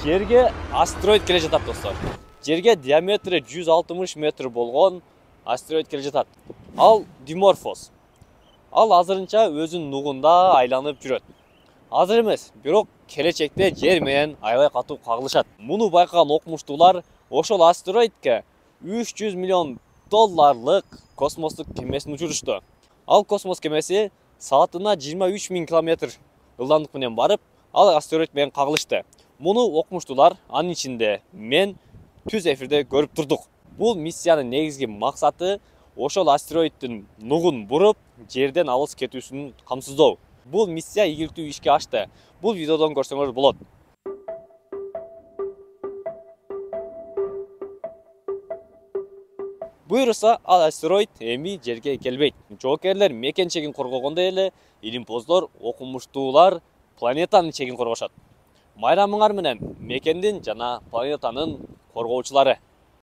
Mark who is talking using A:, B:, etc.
A: Жерге астероид келе жатат достор. Жерге диаметри 160 метр болгон астероид келе жатат. Ал Диморфос. Ал азырынча өзүнүн нугунда айланып жүрөт. Азыр эмес, бирок келечекте жер менен аябай катуу кагылышат. Муну байкаган окумуштуулар ошол астероидке 300 миллион долларлык космостук кемесин учурушту. Ал космос кемеси саатына 23 000 километр ылдамдык менен барып, ал астероид менен кагылышты. Муну окумуштуулар, анын ичинде мен түз эфирде көрүп турдук. Бул миссиянын негизги максаты ошол астероиддин нугун буруп, жерден алыс кетүүсүн камсыздоо. Бул миссия ийгиликтүү ишке ашты. Бул видеодон көрсөңөр болот. Буюрса, ал астероид эми жерге келбейт. Жоокерлер мекен чегин коргогондой эле, илимпоздор, окумуштуулар планетанын чегин коргошот. Майрамыңар менен мекендин жана планетанын коргоочулары.